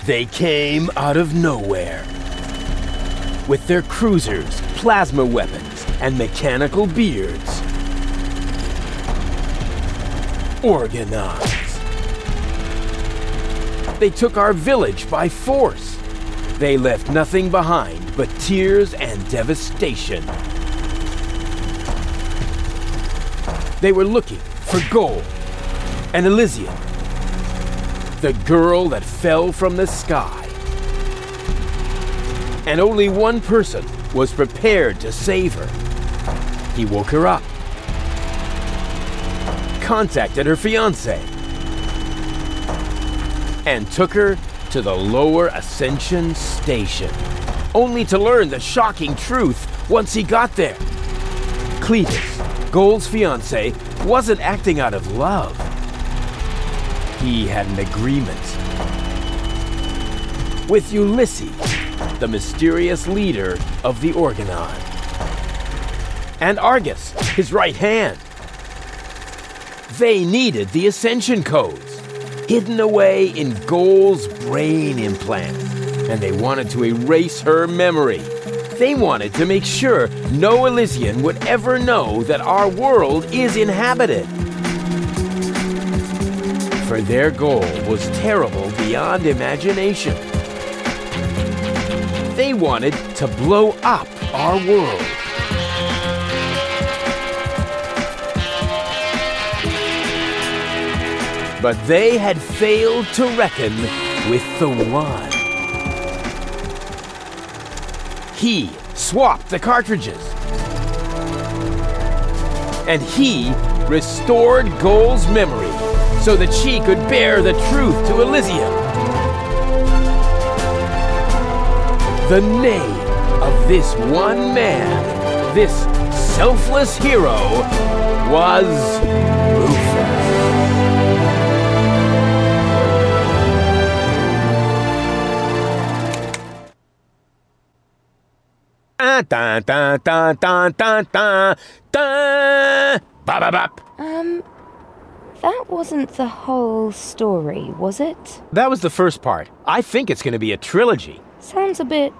They came out of nowhere. With their cruisers, plasma weapons, and mechanical beards. Organons. They took our village by force. They left nothing behind but tears and devastation. They were looking for gold and Elysium, the girl that fell from the sky. And only one person was prepared to save her. He woke her up, contacted her fiancé, and took her to the lower Ascension station, only to learn the shocking truth once he got there. Cletus, Gold's fiancé, wasn't acting out of love. He had an agreement with Ulysses, the mysterious leader of the Organon, and Argus, his right hand. They needed the Ascension codes, hidden away in Gold's brain implant, and they wanted to erase her memory. They wanted to make sure no Elysian would ever know that our world is inhabited. For their goal was terrible beyond imagination. They wanted to blow up our world. But they had failed to reckon with the One. He swapped the cartridges. And he restored Gold's memory so that she could bear the truth to Elysium. The name of this one man, this selfless hero, was Rufus. That wasn't the whole story, was it? That was the first part. I think it's going to be a trilogy. Sounds a bit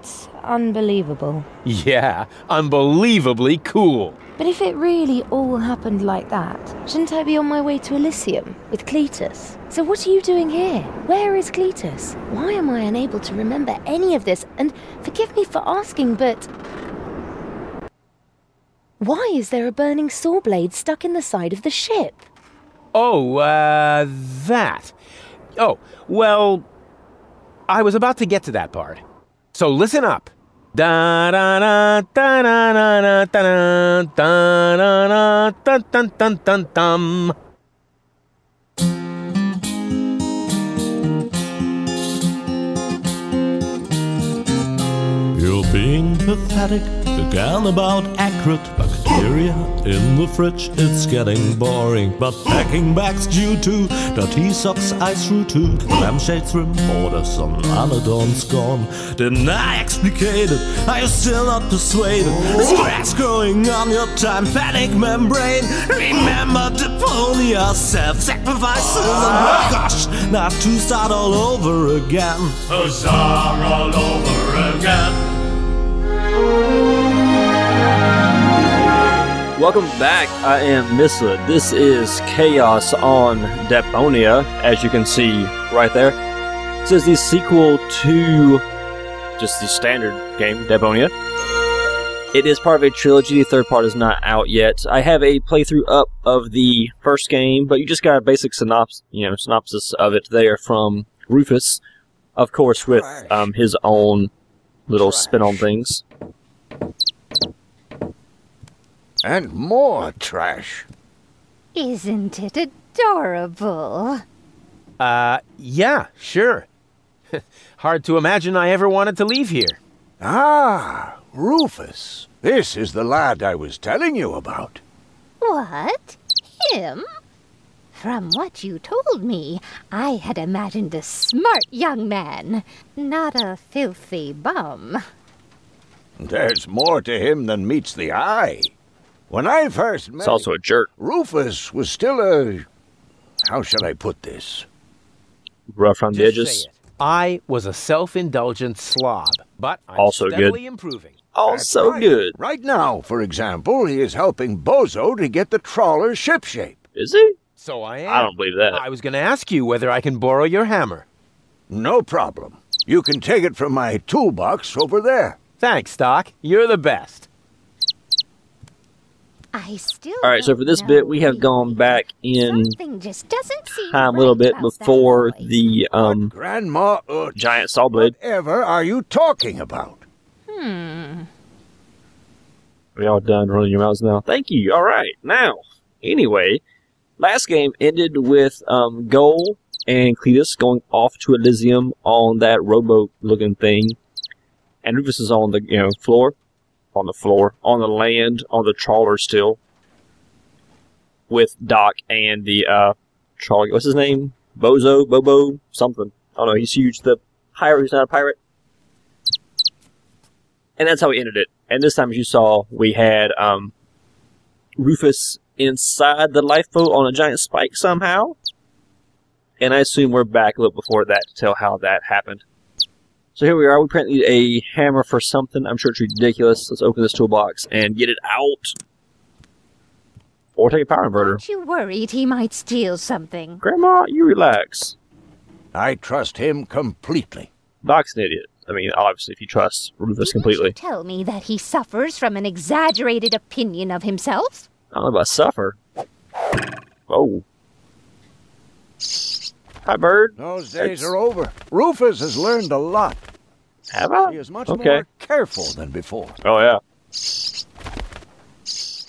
unbelievable. Yeah, unbelievably cool. But if it really all happened like that, shouldn't I be on my way to Elysium with Cletus? So what are you doing here? Where is Cletus? Why am I unable to remember any of this? And forgive me for asking, but why is there a burning saw blade stuck in the side of the ship? Oh, that. Oh, well, I was about to get to that part. So listen up. Da da da da da da da da da da dun dun dun dun. You're being pathetic, again about accurate bacteria in the fridge. It's getting boring, but packing bags due to dirty socks I threw to lampshades rim borders on Anadon's gone. Didn't I explicate it? Are you still not persuaded? Cracks growing on your tympanic membrane. Remember Deponia, self-sacrifices, and gosh, now to start all over again. To start all over again. Welcome back, I am Mistled. This is Chaos on Deponia, as you can see right there. This is the sequel to just the standard game, Deponia. It is part of a trilogy, the third part is not out yet. I have a playthrough up of the first game, but you just got a basic synopsis of it there from Rufus, of course with his own little spin on things. And more trash. Isn't it adorable? Yeah, sure. Hard to imagine I ever wanted to leave here. Ah, Rufus. This is the lad I was telling you about. What? Him? From what you told me, I had imagined a smart young man, not a filthy bum. There's more to him than meets the eye. When I first met He's also a jerk. Rufus was still a... how shall I put this? Rough on the edges. I was a self-indulgent slob, but I'm Also steadily good. improving. Also Right. good. Right now, for example, he is helping Bozo to get the trawler shipshape. Is he? So I am. I don't believe that. I was going to ask you whether I can borrow your hammer. No problem. You can take it from my toolbox over there. Thanks, Doc. You're the best. I still Alright, so for this don't bit, know we have gone really. back in Something just doesn't seem time a little right bit about that before boy. the Grandma, giant saw blade. whatever are you talking about? We all done running your mouths now? Thank you. Alright, now, anyway, last game ended with Goal and Cletus going off to Elysium on that rowboat-looking thing. And Rufus is on the, floor. On the land, on the trawler still. With Doc and the, trawler, what's his name? Bobo, something. I don't know, he's huge. The pirate who's not a pirate. And that's how we ended it. And this time, as you saw, we had, Rufus inside the lifeboat on a giant spike somehow. And I assume we're back a little before that to tell how that happened. So here we are. We apparently need a hammer for something. I'm sure it's ridiculous. Let's open this toolbox and get it out. Or take a power inverter. Aren't you worried he might steal something? Grandma, you relax. I trust him completely. Doc's an idiot. I mean, obviously, if you trust Rufus completely. Didn't you tell me that he suffers from an exaggerated opinion of himself? I don't know about suffer. Oh. Hi, bird. Those days are over. Rufus has learned a lot. Have I? He is much Okay. more careful than before. Oh, yeah.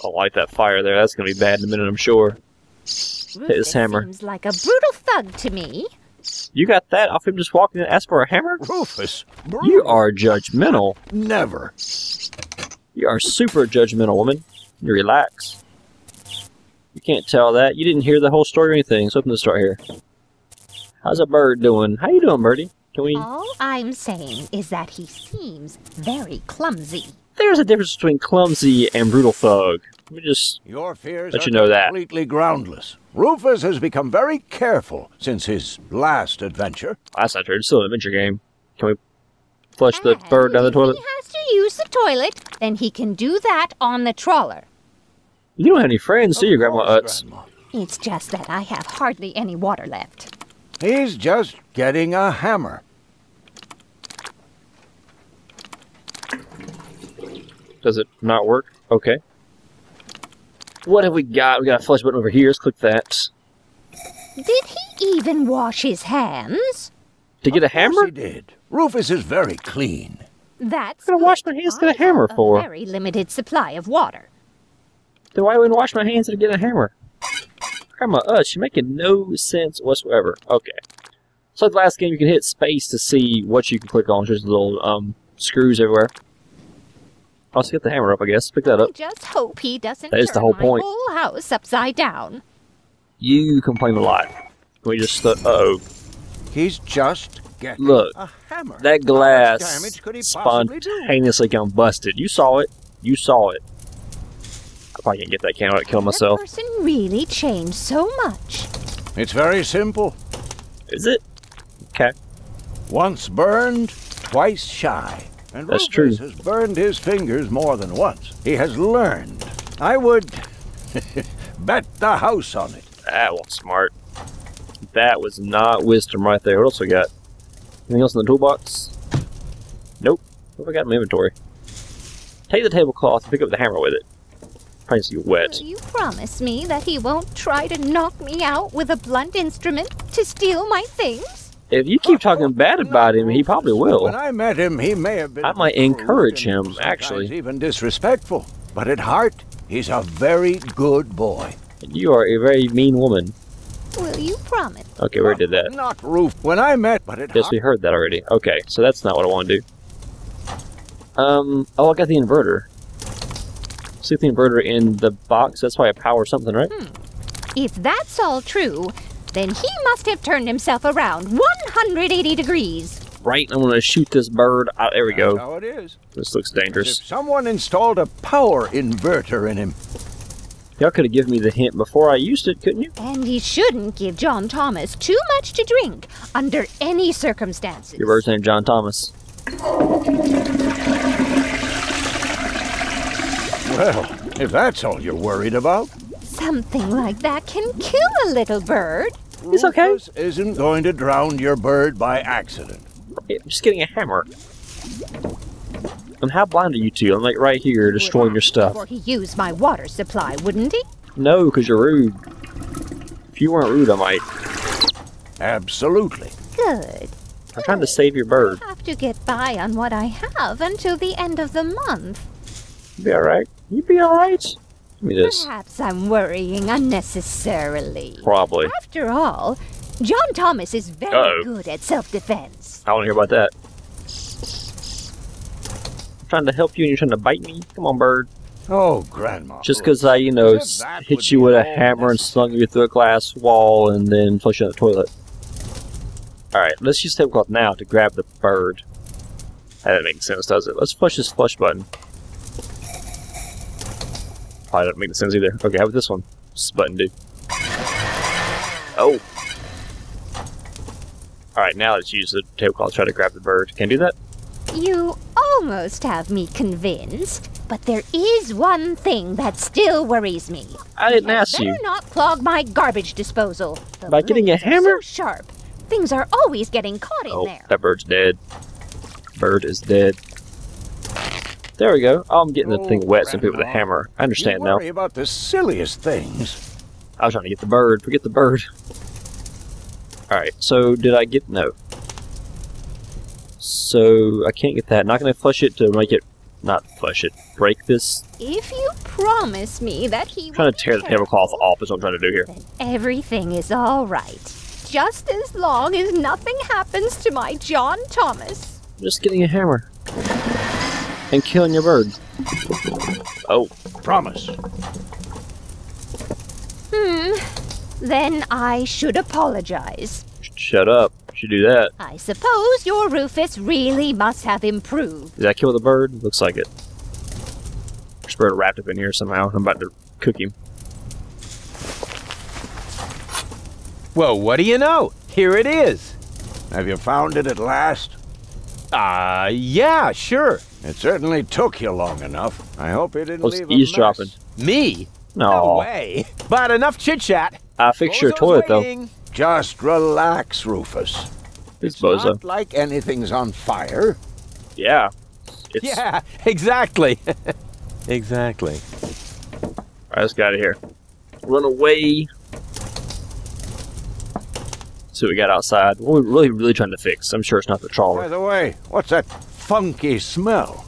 I'll light that fire there. That's going to be bad in a minute, I'm sure. Hit Rufus his hammer. seems like a brutal thug to me. You got that off him just walking in and ask for a hammer? Rufus, You are judgmental. never. You are super judgmental, woman. You relax. You can't tell that. You didn't hear the whole story or anything, so open the start here. How's a bird doing? How you doing, birdie? Can we... All I'm saying is that he seems very clumsy. There's a difference between clumsy and brutal thug. Let me just... Your fears Let are you know that. completely groundless. Rufus has become very careful since his last adventure. That's not true. It's still an adventure game. Can we flush the And bird down the toilet? If he has to use the toilet, then he can do that on the trawler. You don't have any friends, do you, Grandma Of course, Utz? Grandma. It's just that I have hardly any water left. He's just getting a hammer. Does it not work? Okay. What have we got? We got a flush button over here. Let's click that. Did he even wash his hands? To get a Of course hammer? he did. Rufus is very clean. That's I'm gonna wash good. my hands to get a I hammer have for. a very limited supply of water. Then why would I wash my hands to get a hammer? Grandma Utz, you're making no sense whatsoever. Okay. So like the last game, you can hit space to see what you can click on. There's little screws everywhere. Also get the hammer up, I guess. Pick that I up. just hope he doesn't That is the turn whole my point. whole house upside down. You complain a lot. Can we just... uh-oh. He's just getting Look, a hammer. that How much glass damage could he possibly do? spontaneously combusted. You saw it. You saw it. I probably can't get that can without killing myself. The person really changed so much. It's very simple. Is it? Okay. Once burned, twice shy. And That's Rufus true. has burned his fingers more than once. He has learned. I would bet the house on it. That was smart. That was not wisdom right there. What else we got? Anything else in the toolbox? Nope. What have I got in my inventory? Take the tablecloth and pick up the hammer with it. Probably needs to get wet. Will you promise me that he won't try to knock me out with a blunt instrument to steal my things? If you keep talking bad about him, he probably will. When I met him, he may have been I might crude encourage and him, sometimes actually. even disrespectful. But at heart, he's a very good boy. You are a very mean woman. Will you promise? Okay, we already did that. Not Rufus. When I met, but at Yes, heart, we heard that already. Okay, so that's not what I want to do. Oh, I got the inverter. See the inverter in the box? That's why I power something, right? If that's all true, then he must have turned himself around 180 degrees. Right, I'm gonna shoot this bird. There we that's go. how it is. This looks As dangerous. if someone installed a power inverter in him. Y'all could have given me the hint before I used it, couldn't you? And you shouldn't give John Thomas too much to drink under any circumstances. Your bird's named John Thomas. Well, if that's all you're worried about, Something like that can kill a little bird. It's okay. Rufus isn't going to drown your bird by accident. I'm just getting a hammer. And how blind are you two? I'm like right here destroying your stuff. Before he used my water supply, wouldn't he? No, because you're rude. If you weren't rude, I might. Absolutely. Good. I'm trying to save your bird. I have to get by on what I have until the end of the month. You be alright. You be alright. Give me this. Perhaps I'm worrying unnecessarily. Probably. After all, John Thomas is very good at self-defense. I want to hear about that. I'm trying to help you and you're trying to bite me? Come on, bird. Oh, Grandma. Just because I, hit you with a hammer and slung you through a glass wall and then flush you in the toilet. Alright, let's use tablecloth now to grab the bird. That doesn't make sense, does it? Let's flush this flush button. Probably doesn't make sense either. Okay, how about this one? What's this button do? Oh! Alright, now let's use the tablecloth to try to grab the bird. Can I do that? You almost have me convinced, but there is one thing that still worries me. I didn't ask you. Better not clog my garbage disposal. The By getting a blades are hammer? so sharp. Things are always getting caught in there. That bird's dead. Bird is dead. There we go. Oh, I'm getting the thing wet so I can with a hammer. I understand you now. worry about the silliest things. I was trying to get the bird. Forget the bird. Alright, so did I get... No. So, I can't get that. Not going to flush it to make it... Not flush it. Break this. If you promise me that he I'm trying to tear the tablecloth off is what I'm trying to do here. then everything is all right. Just as long as nothing happens to my John Thomas. I'm just getting a hammer. And killing your bird. Oh. Promise. Then I should apologize. Shut up. You should do that. I suppose your Rufus really must have improved. Did I kill the bird? Looks like it. There's a bird wrapped up in here somehow. I'm about to cook him. Well, what do you know? Here it is. Have you found it at last? Yeah, sure. It certainly took you long enough. I hope you didn't What's leave eavesdropping? a mess. Me? No. No way. But enough chit-chat. I fixed your toilet, though. Just relax, Rufus. It's It's bozo. not like anything's on fire. Yeah. It's... Yeah, exactly. Exactly. Alright, let's get out of here. Run away. See what we got outside. What we're really trying to fix. I'm sure it's not the By trawler. the way, what's that funky smell?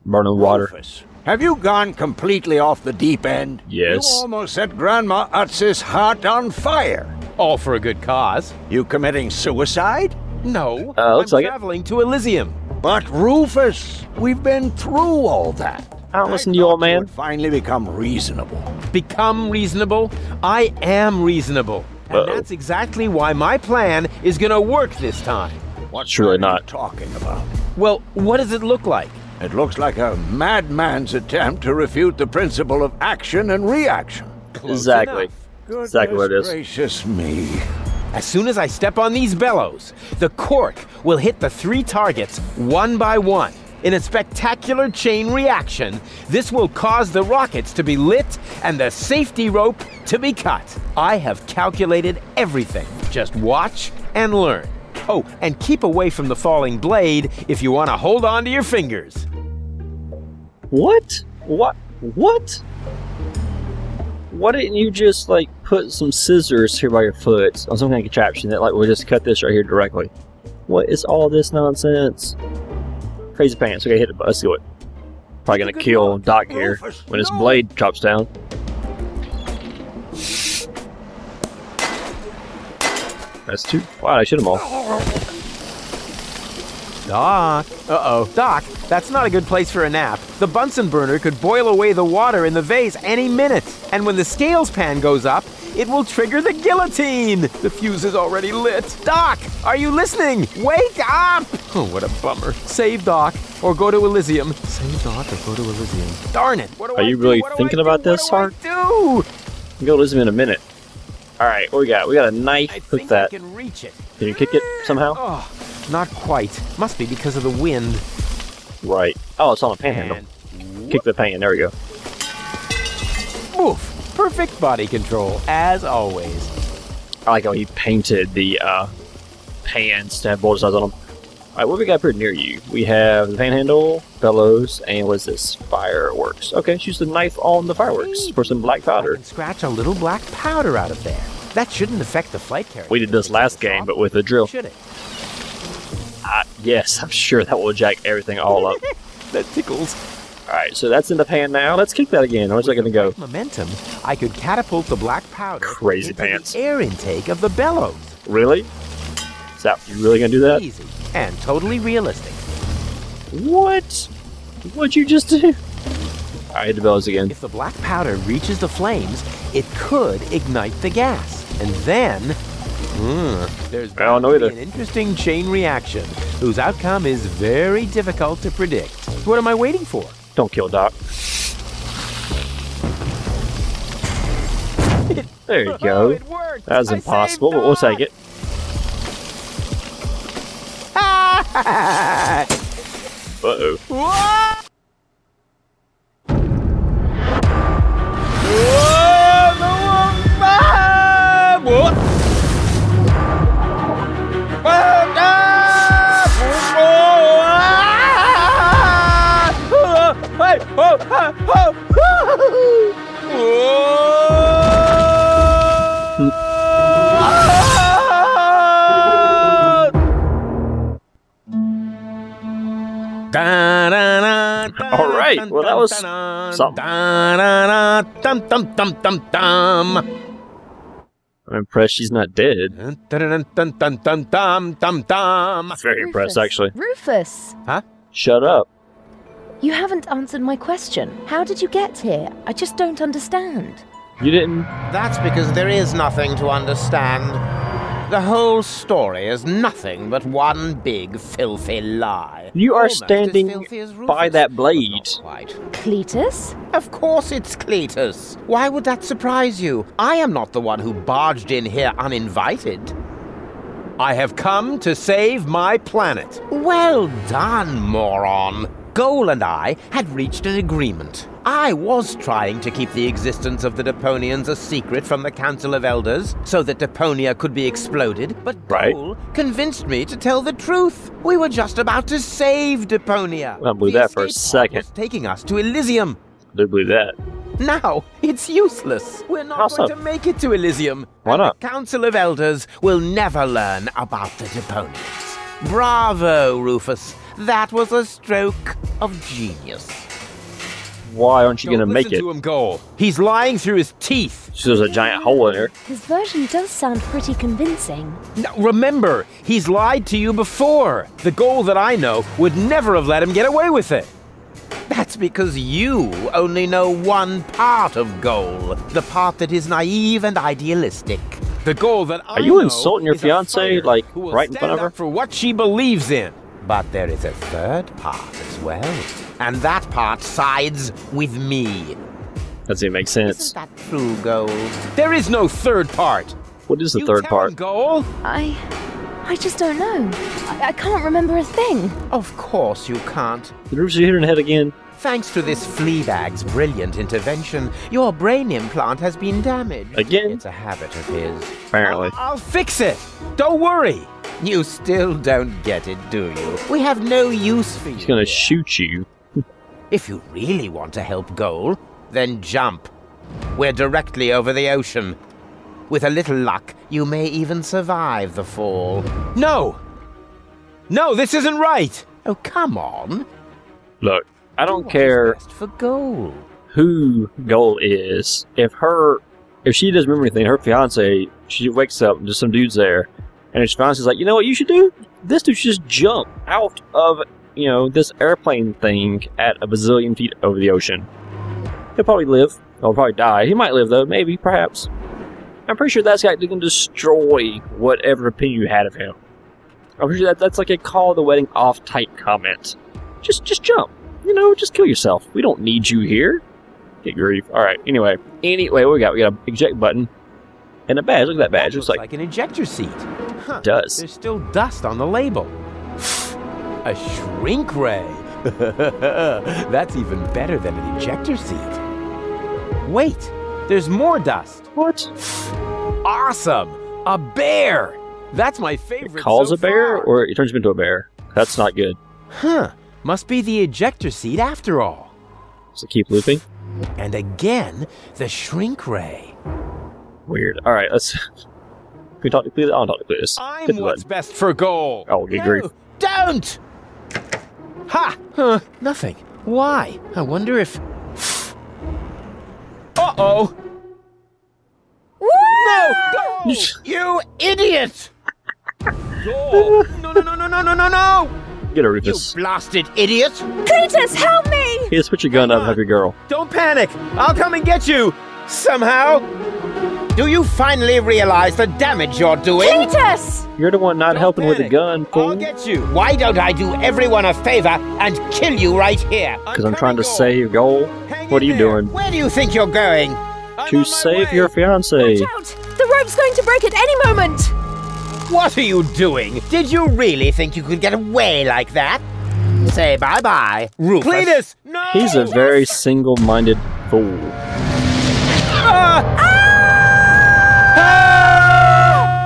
Burning water. Rufus, have you gone completely off the deep end? Yes. You almost set Grandma Utz's heart on fire. All for a good cause. You committing suicide? No, looks I'm like it. traveling to Elysium. But Rufus, we've been through all that. I don't listen to you, old thought man. would finally become reasonable. Become reasonable? I am reasonable. And Uh-oh. that's exactly why my plan is gonna work this time. What's Surely that you're not. talking about? Well, what does it look like? It looks like a madman's attempt to refute the principle of action and reaction. Close Exactly. enough. Goodness Exactly what it is. gracious me. As soon as I step on these bellows, the cork will hit the 3 targets one by one. In a spectacular chain reaction, this will cause the rockets to be lit and the safety rope to be cut. I have calculated everything. Just watch and learn. Oh, and keep away from the falling blade if you want to hold on to your fingers. What? What? What? Why didn't you just, like, put some scissors here by your foot on some kind of contraption that, like, will just cut this right here directly? What is all this nonsense? Crazy pants. Okay, hit it. Let's do it. Probably gonna kill Doc here when his blade drops down. That's 2. Wow, I shoot them all. Doc. Uh-oh. Doc, that's not a good place for a nap. The Bunsen burner could boil away the water in the vase any minute. And when the scales pan goes up, it will trigger the guillotine. The fuse is already lit. Doc, are you listening? Wake up! Oh, what a bummer. Save Doc. or go to Elysium. Say dot or go to Elysium. Darn it! Are you really thinking about this, Hart? Do? We'll go to Elysium in a minute. Alright, what we got? We got a knife. I Hook think that. I can reach it. Can you kick it somehow? Oh, not quite. Must be because of the wind. Right. Oh, it's on a panhandle. And Kick the pan. There we go. oof! Perfect body control, as always. I like how he painted the pans to have border sides on them. Alright, what we got pretty near you? We have the panhandle, bellows, and what's this? Fireworks. Okay, let's use the knife on the fireworks for some black I powder. can scratch a little black powder out of there. That shouldn't affect the flight carrier. We did this last game, but with a drill. Should it? Yes, I'm sure that will jack everything all up. That tickles. Alright, so that's in the pan now. Let's kick that again. Where's that gonna go? Momentum, I could catapult the black powder Crazy into pants. the air intake of the bellows. Really? Is that, you really gonna do that? Easy and totally realistic. What? What'd you just do? Alright, hit the bellows again. If the black powder reaches the flames, it could ignite the gas. And then, there's I don't know bound to either. be an interesting chain reaction whose outcome is very difficult to predict. What am I waiting for? Don't kill Doc. There you go. It worked. That was I impossible, saved but we'll take it. Uh-oh. What? Alright, well that was something. I'm impressed she's not dead. Very impressed, actually. Rufus! Shut up. You haven't answered my question. How did you get here? I just don't understand. You didn't? That's because there is nothing to understand. The whole story is nothing but one big filthy lie. You are Almost as standing filthy as by Rufus, that but blade. not quite. Cletus? Of course it's Cletus. Why would that surprise you? I am not the one who barged in here uninvited. I have come to save my planet. Well done, moron. Goal and I had reached an agreement. I was trying to keep the existence of the Deponians a secret from the Council of Elders so that Deponia could be exploded, but Right. Goal convinced me to tell the truth. We were just about to save Deponia. I believe The that for a escape pod second. was taking us to Elysium. I do believe that. Now, it's useless. We're not How going so? to make it to Elysium. Why and not? The Council of Elders will never learn about the Deponians. Bravo, Rufus. That was a stroke of genius. Why aren't you Don't gonna make listen it? to him, Goal. He's lying through his teeth. So there's a giant hole in there. His version does sound pretty convincing. Now, remember, he's lied to you before. The Goal that I know would never have let him get away with it. That's because you only know one part of Goal, the part that is naive and idealistic. The Goal that I Are you know insulting your is a fiancée, fighter like, who will right in front stand of her? up for what she believes in. But there is a third part as well, and that part sides with me. Doesn't even make sense. Isn't that true, Goal? There is no third part. What is the You third tell part? him, Goal. I just don't know. I can't remember a thing. Of course you can't. Did Rufus hit her in the head again? Thanks to this Fleabag's brilliant intervention, your brain implant has been damaged. Again? It's a habit of his. Apparently. I'll fix it. Don't worry. You still don't get it, do you? We have no use for you. He's gonna here. shoot you. If you really want to help Goal, then jump. We're directly over the ocean. With a little luck, you may even survive the fall. No. No, this isn't right. Oh, come on. Look, I Do don't what is care best for Goal. who Goal is. If she doesn't remember anything, her fiance, she wakes up and there's some dude's there, and his fiance's like, you know what you should do? This dude should just jump out of, this airplane thing at a bazillion feet over the ocean. He'll probably live. He'll probably die. He might live though, maybe, perhaps. I'm pretty sure that's guy can destroy whatever opinion you had of him. I'm pretty sure that's like a call the wedding off type comment. Just jump. You know, just kill yourself. We don't need you here. Get grief. Alright, anyway, what we got? We got a eject button and a badge. Look at that badge. Looks like an ejector seat. Huh. It does. There's still dust on the label. A shrink ray. That's even better than an ejector seat. Wait, there's more dust. What? Awesome! A bear! That's my favorite. It calls so a bear, far. or it turns him into a bear? That's not good. Huh. Must be the ejector seat after all. So keep looping. And again, the shrink ray. Weird. Alright, let's... Can we talk to Cletus? I'll talk to Cletus. I'm what's best for goal. Oh, get grief. Don't! Ha! Huh, nothing. Why? I wonder if... Uh-oh! No! Go! You idiot! Go! No! Get her, Rufus. You blasted idiot! Cletus, help me! Yes, put your gun up and help your girl. Don't panic! I'll come and get you! Somehow! Do you finally realize the damage you're doing? Cletus! You're the one not helping with the gun, fool. I'll get you. Why don't I do everyone a favor and kill you right here? Because I'm trying to save goal. What are you doing? Where do you think you're going? To save your fiancé. Watch out! The rope's going to break at any moment! What are you doing? Did you really think you could get away like that? Say bye-bye, Rufus. Cletus! No! He's a very single-minded fool.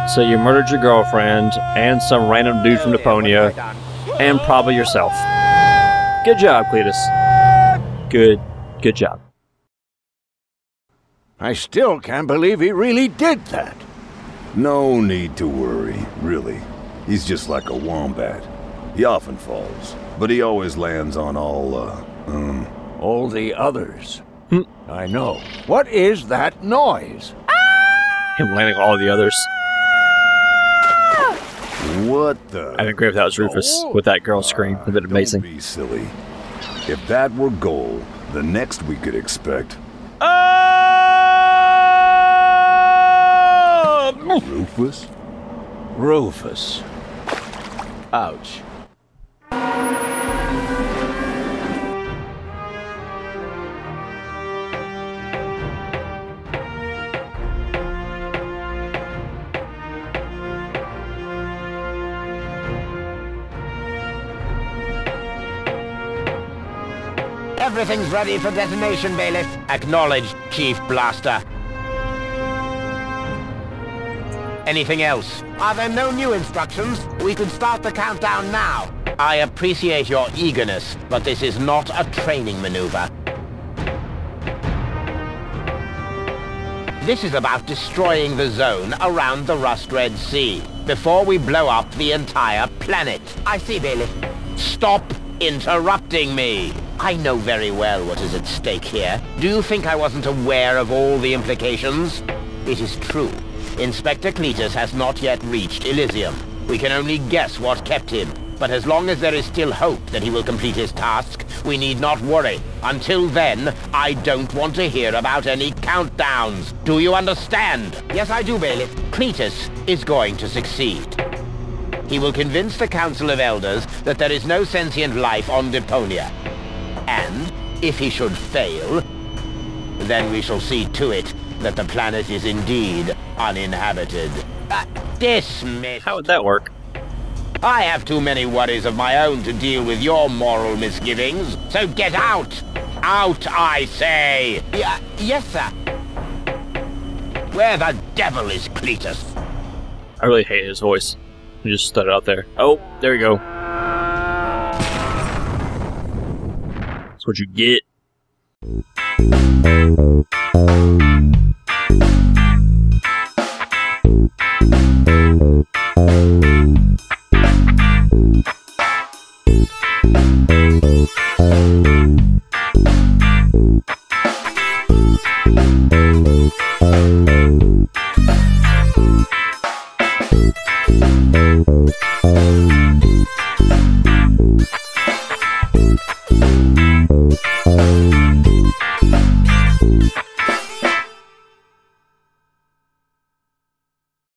So you murdered your girlfriend and some random dude from Deponia and probably yourself. Good job, Cletus. Good job. I still can't believe he really did that. No need to worry, really. He's just like a wombat. He often falls, but he always lands on all the others. I know. What is that noise? Him landing all the others. What the? I'd agree if that was Rufus with that girl scream. It'd been amazing. Don't be silly. If that were goal, the next we could expect. Rufus? Rufus. Ouch. Everything's ready for detonation, Bailiff. Acknowledged, Chief Blaster. Anything else? Are there no new instructions? We could start the countdown now. I appreciate your eagerness, but this is not a training maneuver. This is about destroying the zone around the Rust Red Sea before we blow up the entire planet. I see, Bailiff. Stop interrupting me. I know very well what is at stake here. Do you think I wasn't aware of all the implications? It is true. Inspector Cletus has not yet reached Elysium. We can only guess what kept him. But as long as there is still hope that he will complete his task, we need not worry. Until then, I don't want to hear about any countdowns. Do you understand? Yes, I do, Bailiff. Cletus is going to succeed. He will convince the Council of Elders that there is no sentient life on Deponia. And, if he should fail, then we shall see to it that the planet is indeed uninhabited. Dismissed. How would that work? I have too many worries of my own to deal with your moral misgivings, so get out! Out, I say! Yes, sir. Where the devil is Cletus? I really hate his voice. He just stuttered out there. Oh, there you go. That's what you get.